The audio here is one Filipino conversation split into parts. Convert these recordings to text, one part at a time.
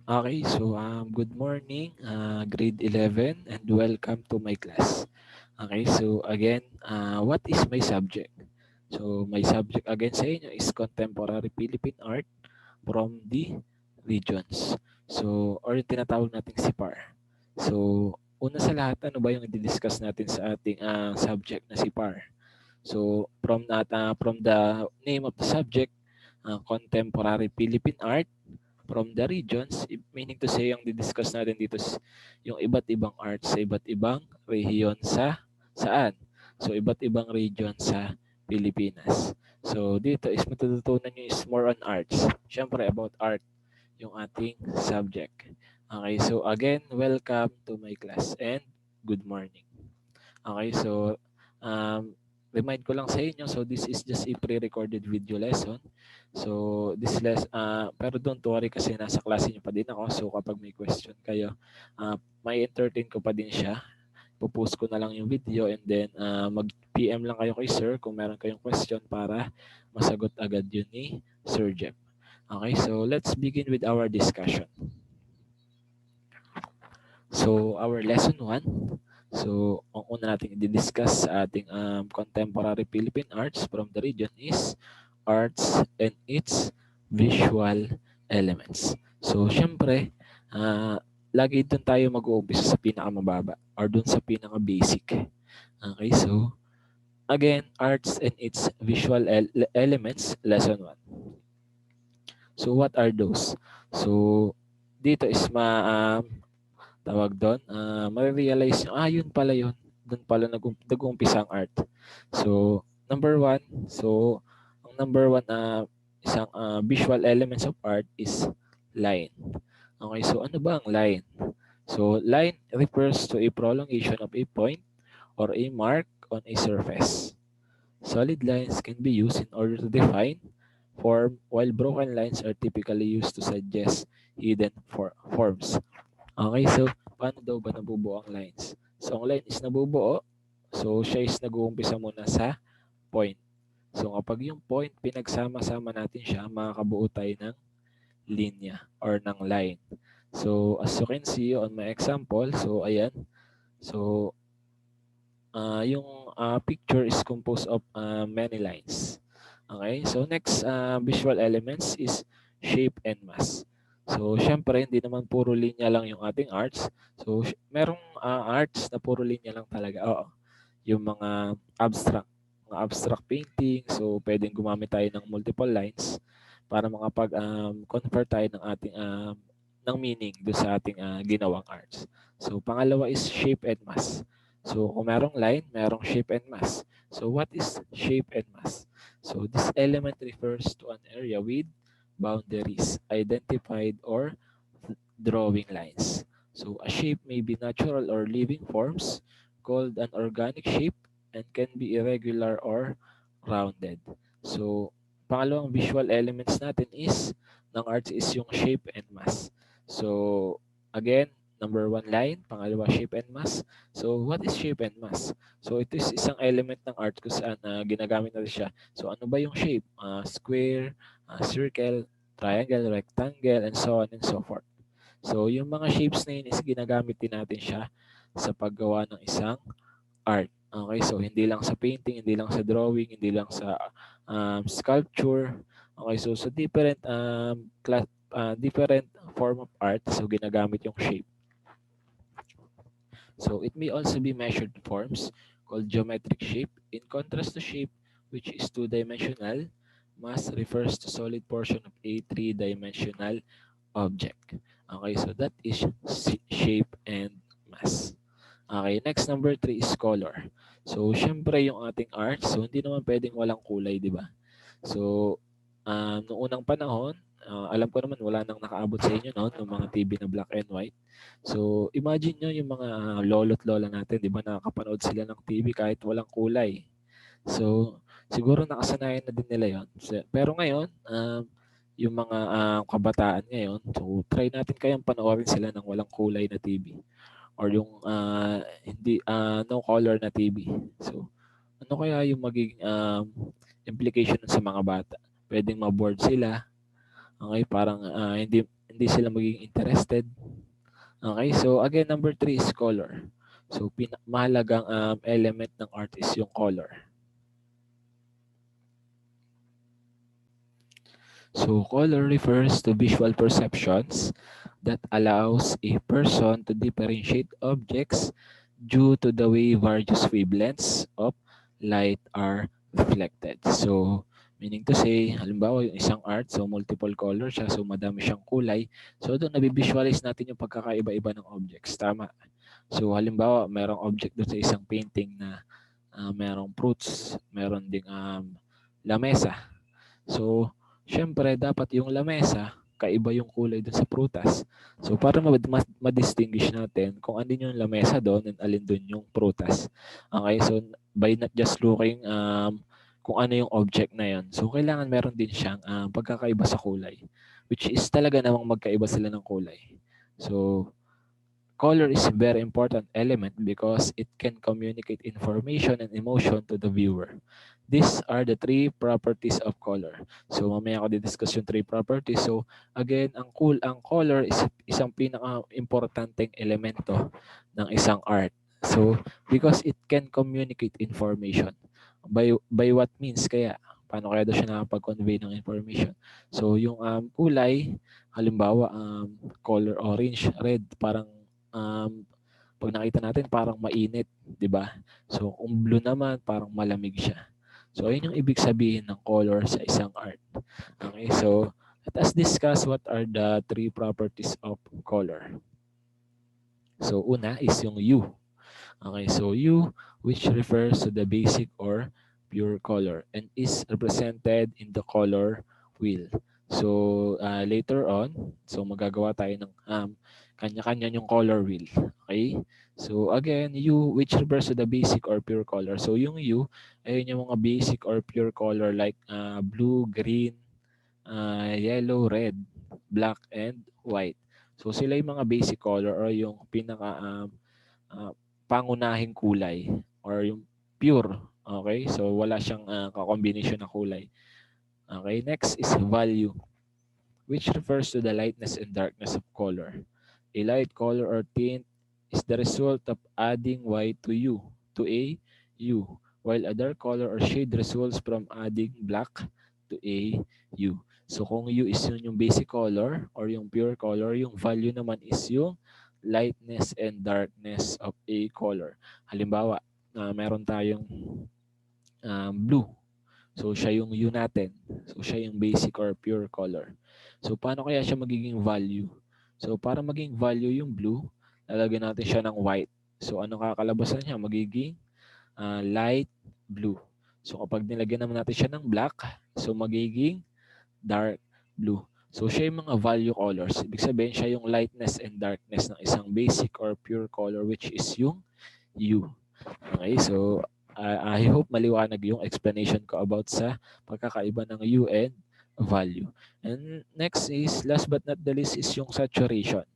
Okay, so good morning, grade 11, and welcome to my class. Okay, so again, what is my subject? So my subject again sa inyo is Contemporary Philippine Art from the regions. So, or yung tinatawag nating SIPAR. So, una sa lahat, ano ba yung i-discuss natin sa ating subject na SIPAR? So, from the name of the subject, Contemporary Philippine Art, from the regions, meaning to say, yung di-discuss natin dito yung iba't ibang arts sa iba't ibang rehiyon sa saan? So, iba't ibang region sa Pilipinas. So, dito is matututunan nyo is more on arts. Siyempre, about art, yung ating subject. Okay, so again, welcome to my class and good morning. Okay, so um, remind ko lang sa inyo, so this is just a pre-recorded video lesson. So pero don't worry kasi nasa klase niyo pa din ako. So kapag may question kayo, may entertain ko pa din siya. Pupost ko na lang yung video and then mag-PM lang kayo kay sir kung meron kayong question para masagot agad yun ni Sir Jeff. Okay, so let's begin with our discussion. So, our lesson 1. So, ang una natin i-discuss sa ating contemporary Philippine arts from the region is arts and its visual elements. So, syempre, lagi dun tayo mag-uumpisa sa pinakamababa or dun sa pinaka-basic. Okay, so, again, arts and its visual elements, lesson 1. So, what are those? So, dito is tawag doon, marirealize nyo, yun pala yun. Doon pala nag-uumpisa ang art. So, number one, ang number one isang visual elements of art is line. Okay, so ano ba ang line? So, line refers to a prolongation of a point or a mark on a surface. Solid lines can be used in order to define form, while broken lines are typically used to suggest hidden forms. Okay, so paano daw ba nabubuo ang lines? So ang line is nabubuo, so siya is nag-uumpisa muna sa point. So kapag yung point, pinagsama-sama natin siya, makakabuo tayo ng linya or ng line. So as you can see on my example, so ayan. So yung picture is composed of many lines. Okay, so next visual elements is shape and mass. So, syempre, hindi naman puro linya lang yung ating arts. So, merong arts na puro linya lang talaga. Oo, yung mga abstract painting. So, pwedeng gumamit tayo ng multiple lines para makapag-convert tayo ng ating ng meaning do sa ating ginawang arts. So, pangalawa is shape and mass. So, kung merong line, merong shape and mass. So, what is shape and mass? So, this element refers to an area with boundaries, identified or drawing lines. So, a shape may be natural or living forms called an organic shape and can be irregular or rounded. So, pangalawang visual elements natin is ng arts is yung shape and mass. So, again, number one line, pangalawa shape and mass. So, what is shape and mass? So, ito is isang element ng art kung saan ginagamit natin siya. So, ano ba yung shape? Square, circle, triangle, rectangle, and so on and so forth. So, yung mga shapes na yun is ginagamit din natin siya sa paggawa ng isang art. Okay, so hindi lang sa painting, hindi lang sa drawing, hindi lang sa sculpture. Okay, so sa different form of art, so ginagamit yung shape. So it may also be measured forms called geometric shape. In contrast to shape, which is two-dimensional, mass refers to solid portion of a three-dimensional object. Okay, so that is shape and mass. Okay, next number 3 is color. So, syempre yung ating art, so hindi naman pwedeng walang kulay, di ba? So, noong unang panahon, alam ko naman wala nang nakaabot sa inyo no, ng mga TV na black and white. So, imagine nyo yung mga lolo't lola natin, di ba, nakakapanood sila ng TV kahit walang kulay. So, siguro nakasanayan na din nila yon. Pero ngayon, yung mga kabataan ngayon, so try natin kayang panoorin sila ng walang kulay na TV or yung hindi no color na TV. So, ano kaya yung magiging implication sa mga bata? Pwedeng ma-board sila. Okay, parang hindi hindi sila magiging interested. Okay, so again, number 3 is color. So mahalagang element ng art is yung color. So color refers to visual perceptions that allows a person to differentiate objects due to the way various wavelengths of light are reflected. So meaning to say, halimbawa yung isang art, so multiple colors siya, so madami siyang kulay. So doon nabivisualize natin yung pagkakaiba-iba ng objects. Tama. So halimbawa, merong object doon sa isang painting na merong fruits, meron ding lamesa. So, syempre, dapat yung lamesa, kaiba yung kulay dun sa prutas. So, para ma-distinguish natin kung andin yung lamesa doon and alin doon yung prutas. Okay, so by not just looking kung ano yung object na yun. So, kailangan meron din siyang pagkakaiba sa kulay. Which is talaga namang magkaiba sila ng kulay. So, color is a very important element because it can communicate information and emotion to the viewer. These are the 3 properties of color. So mamaya ko di-discuss yung 3 properties. So again, ang color is isang pinaka-importanteng elemento ng isang art. So because it can communicate information. By what means kaya? Paano kaya daw siya nakapag-convey ng information? So yung kulay, halimbawa color orange, red, parang pag nakita natin parang mainit, 'di ba? So kung blue naman parang malamig siya. So ayun yung ibig sabihin ng color sa isang art. Okay, so let us discuss what are the 3 properties of color. So una is yung hue. Okay, so hue which refers to the basic or pure color and is represented in the color wheel. So later on, so magagawa tayo ng kanya-kanya yung color wheel. Okay? So again, hue which refers to the basic or pure color. So yung hue, ayun yung mga basic or pure color like blue, green, yellow, red, black, and white. So sila yung mga basic color or yung pinaka pangunahing kulay or yung pure. Okay? So wala siyang ka-combination na kulay. Okay? Next is value, which refers to the lightness and darkness of color. A light color or tint is the result of adding white to a hue, while a dark color or shade results from adding black to a hue. So kung hue is yung basic color or yung pure color, yung value naman is yung lightness and darkness of a color. Halimbawa, meron tayong blue. So siya yung hue natin. So siya yung basic or pure color. So paano kaya siya magiging value? So para maging value yung blue, lalagyan natin siya ng white. So ano kakalabasan niya? Magiging light blue. So kapag nilagyan naman natin siya ng black, so magiging dark blue. So siya yung mga value colors. Ibig sabihin siya yung lightness and darkness ng isang basic or pure color which is yung hue. Okay, so I hope maliwanag yung explanation ko about sa pagkakaiba ng hue and value. And next is, last but not the least, is yung saturation.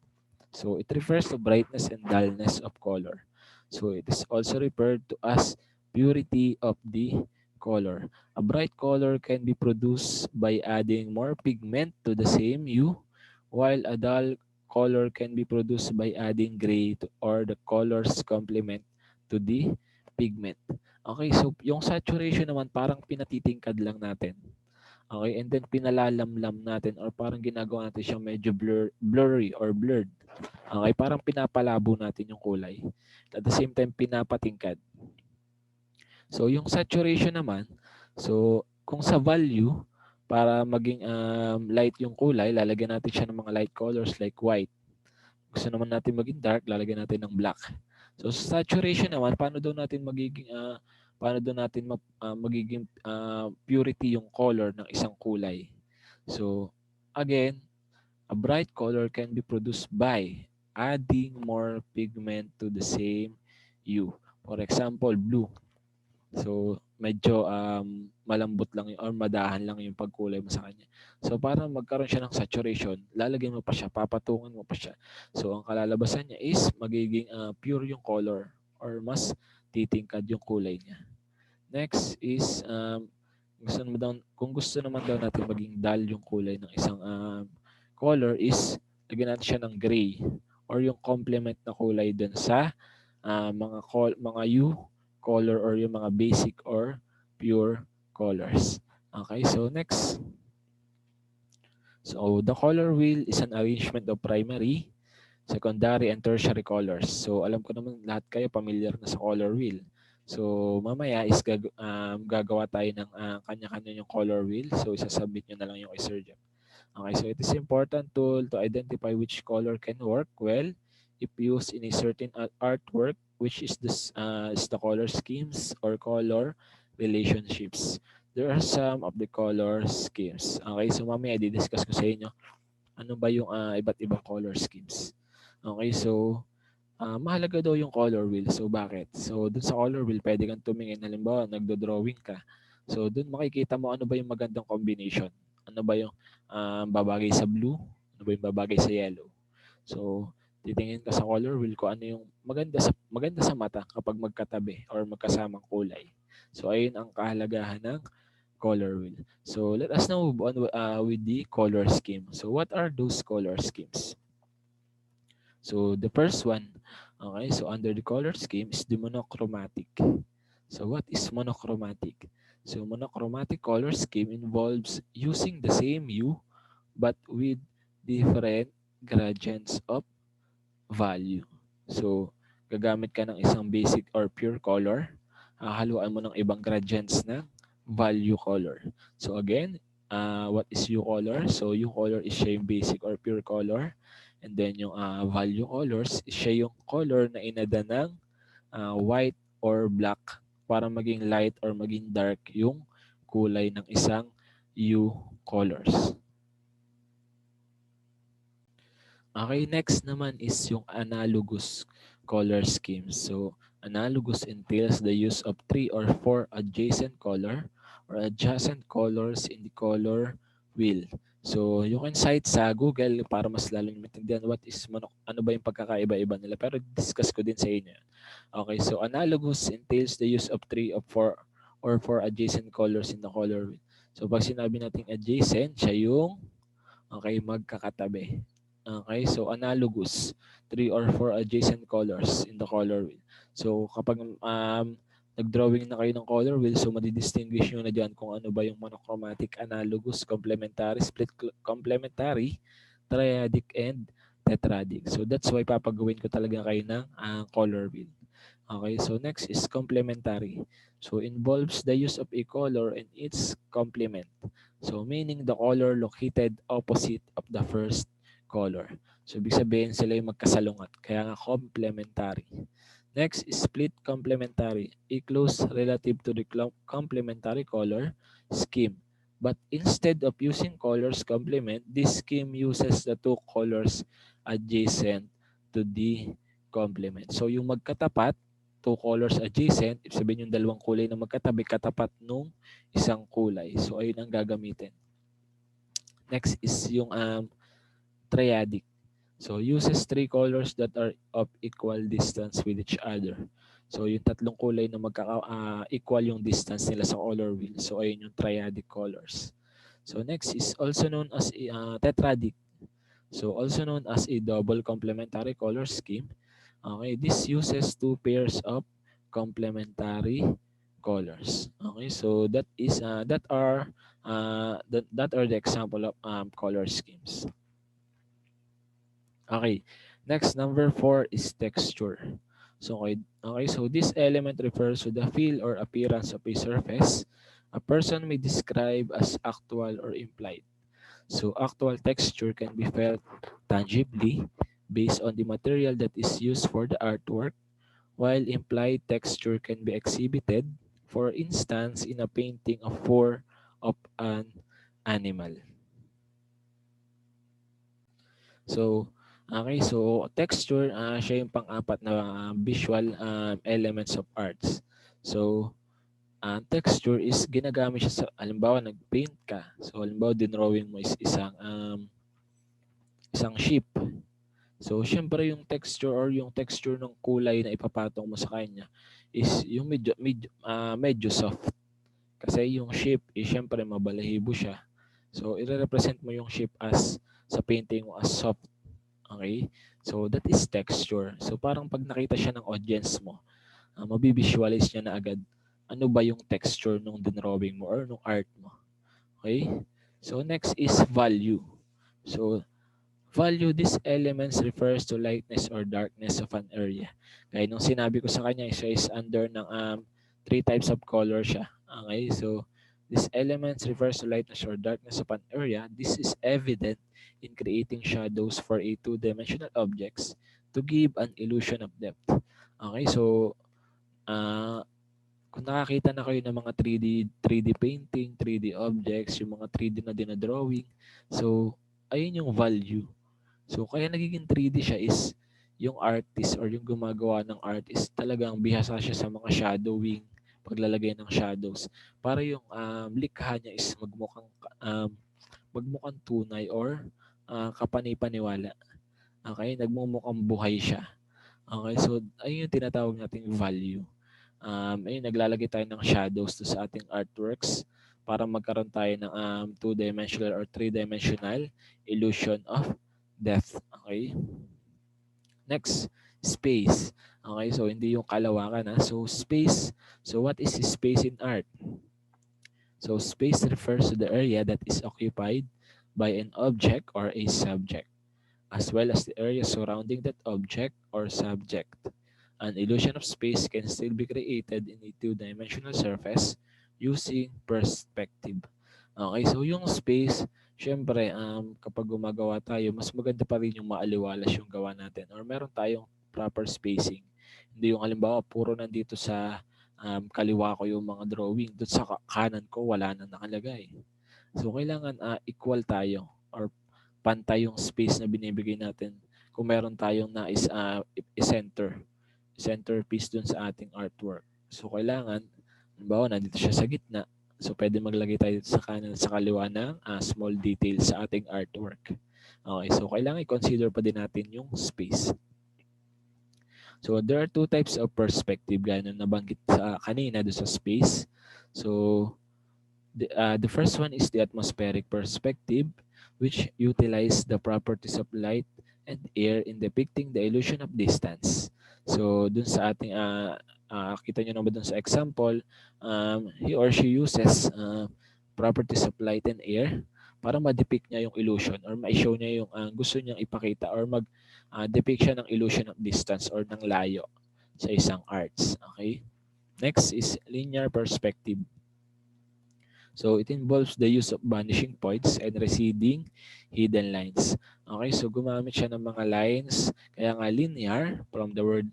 So it refers to brightness and dullness of color. So it is also referred to as purity of the color. A bright color can be produced by adding more pigment to the same hue, while a dull color can be produced by adding gray or the color's complement to the pigment. Okay, so yung saturation naman parang pinatitingkad lang natin. Okay, and then pinalalamlam natin or parang ginagawa natin siyang medyo blurry or blurred. Okay, parang pinapalabo natin yung kulay. At the same time, pinapatingkad. So, yung saturation naman, so kung sa value, para maging light yung kulay, lalagyan natin siya ng mga light colors like white. Gusto naman natin maging dark, lalagyan natin ng black. So, sa saturation naman, paano daw natin magiging magiging purity yung color ng isang kulay. So, again, a bright color can be produced by adding more pigment to the same hue. For example, blue. So, medyo malambot lang or madahan lang yung pagkulay mo sa kanya. So, para magkaroon siya ng saturation, lalagyan mo pa siya, papatungan mo pa siya. So, ang kalalabasan niya is magiging pure yung color or mas titingkad yung kulay niya. Next is kung gusto naman daw natin maging dull yung kulay ng isang color is lagyan natin siya ng gray or yung complement na kulay dun sa mga hue color or yung mga basic or pure colors. Okay, so next. So the color wheel is an arrangement of primary, secondary, and tertiary colors. So alam ko naman lahat kayo familiar na sa color wheel. So mamaya is gagawa tayo ng kanya-kanya yung color wheel. So isasubmit nyo na lang yung Sir Jeff. Okay, so it is important tool to identify which color can work well if used in a certain artwork, which is the color schemes or color relationships. There are some of the color schemes. Okay, so mamaya di-discuss ko sa inyo ano ba yung iba't ibang color schemes. Okay, so mahalaga daw yung color wheel. So bakit? So dun sa color wheel, pwede kang tumingin. Halimbawa, nagdo-drawing ka. So dun makikita mo ano ba yung magandang combination. Ano ba yung babagay sa blue? Ano ba yung babagay sa yellow? So titingin ka sa color wheel kung ano yung maganda sa mata kapag magkatabi or magkasamang kulay. So ayun ang kahalagahan ng color wheel. So let us now move on with the color scheme. So what are those color schemes? So the first one, okay, so under the color scheme is the monochromatic. So what is monochromatic? So monochromatic color scheme involves using the same hue but with different gradients of value. So gagamit ka ng isang basic or pure color, hahaluan mo ng ibang gradients ng value color. So again, what is hue color? So hue color is siya yung basic or pure color. And then yung value colors, siya yung color na inada ng white or black para maging light or maging dark yung kulay ng isang hue colors. Okay, next naman is yung analogous color scheme. So analogous entails the use of 3 or 4 adjacent color or adjacent colors in the color wheel. So you can cite sa Google para mas lalo nyo maintindihan ano ba yung pagkakaiba-iba nila. Pero discuss ko din sa inyo. Okay, so analogous entails the use of 3 or 4 adjacent colors in the color wheel. So pag sinabi natin adjacent, siya yung magkakatabi. Okay, so analogous, 3 or 4 adjacent colors in the color wheel. So kapag nag-drawing na kayo ng color wheel, so madidistinguish nyo na dyan kung ano ba yung monochromatic, analogous, complementary, split complementary, triadic, and tetradic. So that's why papagawin ko talaga kayo ng color wheel. Okay, so next is complementary. So involves the use of a color and its complement. So meaning the color located opposite of the first color. So ibig sabihin sila yung magkasalungat. Kaya nga complementary. Next is split complementary. A close relative to the complementary color scheme. But instead of using colors complement, this scheme uses the two colors adjacent to the complement. So yung magkatapat, two colors adjacent, ibig sabihin yung dalawang kulay na magkatabi, katapat nung isang kulay. So ayun ang gagamitin. Next is yung triadic. So uses 3 colors that are of equal distance with each other. So yung tatlong kulay na equal yung distance nila sa color wheel. So ayun yung triadic colors. So next is also known as tetradic. So also known as a double complementary color scheme. Okay, this uses 2 pairs of complementary colors. Okay, so that are the example of color schemes. Okay, next number 4 is texture. So so this element refers to the feel or appearance of a surface a person may describe as actual or implied. So actual texture can be felt tangibly based on the material that is used for the artwork, while implied texture can be exhibited, for instance, in a painting of an animal. So, okay, so texture, siya yung pang-apat na visual elements of arts. So, texture is ginagamit siya sa, halimbawa, nag-paint ka. So, halimbawa, dinrawing mo is isang ship. So, syempre yung texture or yung texture ng kulay na ipapatong mo sa kanya is yung medyo soft. Kasi yung ship, syempre mabalahibo siya. So, i-represent mo yung ship as sa painting mo as soft. Okay? So that is texture. So parang pag nakita siya ng audience mo, mabivisualize niya na agad ano ba yung texture nung dinrawing mo or nung art mo. Okay? So next is value. So value, these elements refers to lightness or darkness of an area. Kaya nung sinabi ko sa kanya, siya is under ng three types of color siya. Okay, so these elements refers to lightness or darkness of an area. This is evident in creating shadows for a two-dimensional objects to give an illusion of depth. Okay, so uh, kung nakakita na kayo ng mga 3D painting, 3D objects, yung mga 3D na dinadrawing, so ayun yung value. So kaya nagiging 3D siya is yung artist or yung gumagawa ng artist talagang bihasa siya sa mga shadowing, paglalagay ng shadows para yung likha niya is um, magmukhang tunay or kapani-paniwala. Okay, nagmumukhang buhay siya. Okay, so ayun yung tinatawag nating value. Ayun, naglalagay tayo ng shadows to sa ating artworks para magkaroon tayo ng two-dimensional or three-dimensional illusion of depth. Okay? Next, space. Okay, so hindi yung kalawakan na. So space. So what is space in art? So space refers to the area that is occupied by an object or a subject, as well as the area surrounding that object or subject. An illusion of space can still be created in a two-dimensional surface using perspective. Okay, so yung space, syempre, kapag gumagawa tayo, mas maganda pa rin yung maaliwalas yung gawa natin or meron tayong proper spacing. Hindi yung halimbawa, puro nandito sa kaliwa ko yung mga drawing, doon sa kanan ko wala na nakalagay. So, kailangan equal tayo or pantay yung space na binibigay natin kung meron tayong nais i-center centerpiece dun sa ating artwork. So, kailangan, halimbawa, nandito siya sa gitna. So, pwede maglagay tayo sa kanan at sa kaliwa ng small details sa ating artwork. Okay, so kailangan i-consider pa din natin yung space. So, there are two types of perspective, gaya na nabanggit sa kanina do sa space. So, the first one is the atmospheric perspective, which utilize the properties of light and air in depicting the illusion of distance. So, dun sa ating, kita nyo naman dun sa example, he or she uses properties of light and air para ma-depict niya yung illusion or ma-show niya yung gusto niyang ipakita or mag-depict siya ng illusion of distance or ng layo sa isang arts. Okay? Next is linear perspective. So it involves the use of vanishing points and receding hidden lines. Okay, so gumamit siya ng mga lines, kaya nga linear, from the word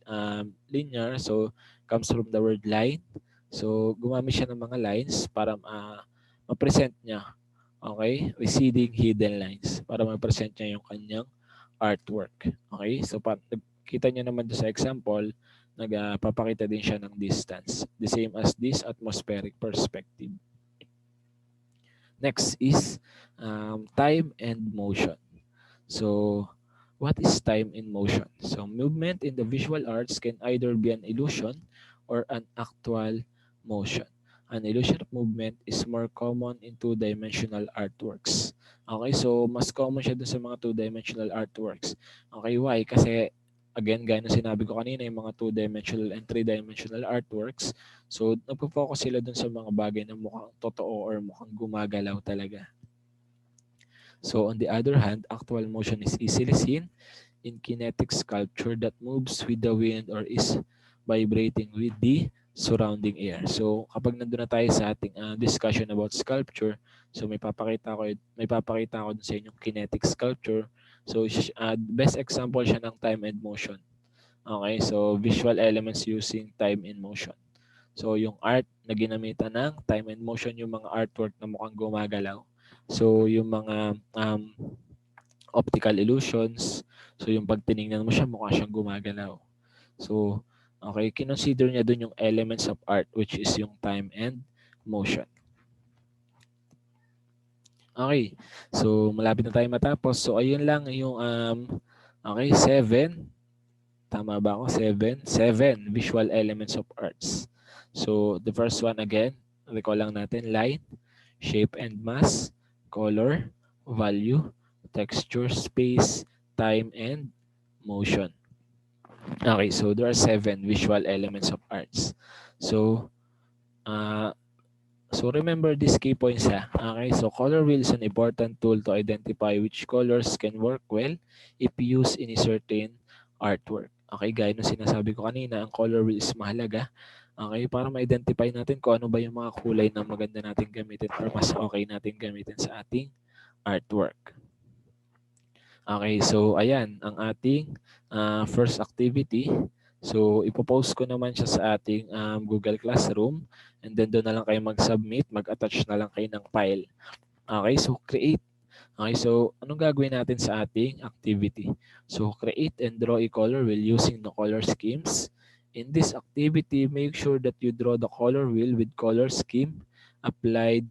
linear, so comes from the word line. So gumamit siya ng mga lines para ma-present niya, okay, receding hidden lines, para ma-present niya yung kanyang artwork. Okay, so kita niyo naman doon sa example, nagpapakita din siya ng distance, the same as this atmospheric perspective. Next is time and motion. So, what is time in motion? So, movement in the visual arts can either be an illusion or an actual motion. An illusion of movement is more common in two-dimensional artworks. Okay, so mas common siya dun sa mga two-dimensional artworks. Okay, why? Kasi again, gaya ng sinabi ko kanina, yung mga two-dimensional and three-dimensional artworks, so nagpo-focus sila dun sa mga bagay na mukhang totoo or mukhang gumagalaw talaga. So on the other hand, actual motion is easily seen in kinetic sculpture that moves with the wind or is vibrating with the surrounding air. So kapag nandun na tayo sa ating discussion about sculpture, so may papakita ko dun sa inyong kinetic sculpture. So best example siya ng time and motion. Okay, so visual elements using time and motion. So yung art na ginamitan ng time and motion, yung mga artwork na mukhang gumagalaw. So yung mga optical illusions, so yung pag tinignan mo siya, mukha siyang gumagalaw. So, okay, kinonsider niya dun yung elements of art, which is yung time and motion. Okay, so malapit na tayo matapos. So, ayun lang yung, okay, 7. Tama ba ako? 7? 7 visual elements of arts. So, the first one again, recall lang natin, line, shape and mass, color, value, texture, space, time, and motion. Okay, so there are 7 visual elements of arts. So, uh, so remember these key points ha. Okay, so color wheel is an important tool to identify which colors can work well if used in a certain artwork. Okay, gaya ng sinasabi ko kanina, ang color wheel is mahalaga. Okay, para ma-identify natin kung ano ba yung mga kulay na maganda natin gamitin or mas okay natin gamitin sa ating artwork. Okay, so ayan ang ating first activity. So ipopost ko naman siya sa ating Google Classroom, and then doon na lang kayo mag-submit, mag-attach na lang kayo ng file. Okay, so create. Okay, so anong gagawin natin sa ating activity? So create and draw a color wheel using the color schemes. In this activity, make sure that you draw the color wheel with color scheme applied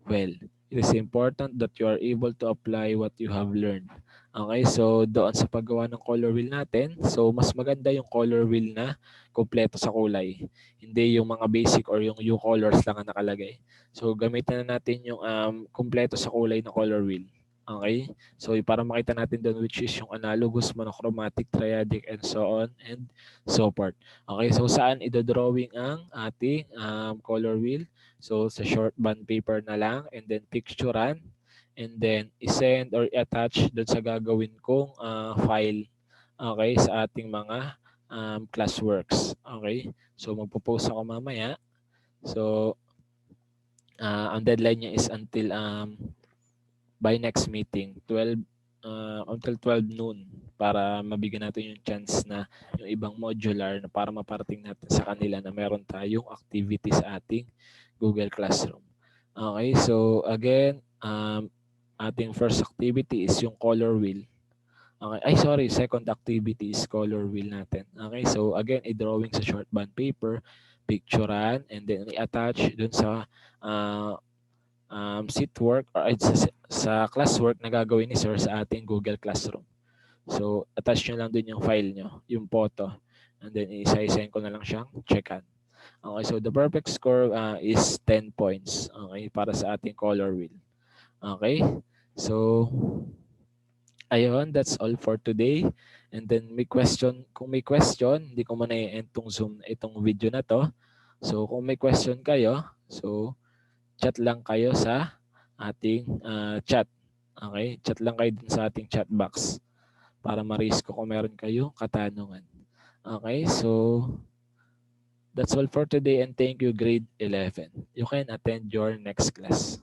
well. It is important that you are able to apply what you have learned. Okay, so doon sa paggawa ng color wheel natin, so mas maganda yung color wheel na kompleto sa kulay. Hindi yung mga basic or yung U colors lang ang nakalagay. So gamitin na natin yung kompleto sa kulay na color wheel. Okay? So para makita natin doon which is yung analogous, monochromatic, triadic, and so on and so forth. Okay, so saan idodrawing ang ating color wheel? So sa short bond paper na lang, and then picturean, and then isend or attach doon sa gagawin kong file, okay, sa ating mga classworks. Okay, so magpo-post ako mamaya. So ang deadline niya is until by next meeting 12 until 12 noon, para mabigyan natin yung chance na yung ibang modular na para maparating natin sa kanila na meron tayong activity sa ating Google Classroom. Okay, so again, ating first activity is yung color wheel. Okay, ay sorry, second activity is color wheel natin. Okay, so again, i-drawing sa short bond paper, picturean, and then i-attach dun sa seat work or sa classwork na gagawin ni sir sa ating Google Classroom. So, attach nyo lang din yung file nyo, yung photo. And then, isa-isend ko na lang siyang checkan. Okay, so the perfect score is 10 points. Okay, para sa ating color wheel. Okay, so, ayun, that's all for today. And then, kung may question, hindi ko muna i-end itong video na to. So, kung may question kayo, so, chat lang kayo sa ating chat. Okay? Chat lang kayo dun sa ating chat box para ma-raise ko kung meron kayong katanungan. Okay? So, that's all for today, and thank you, grade 11. You can attend your next class.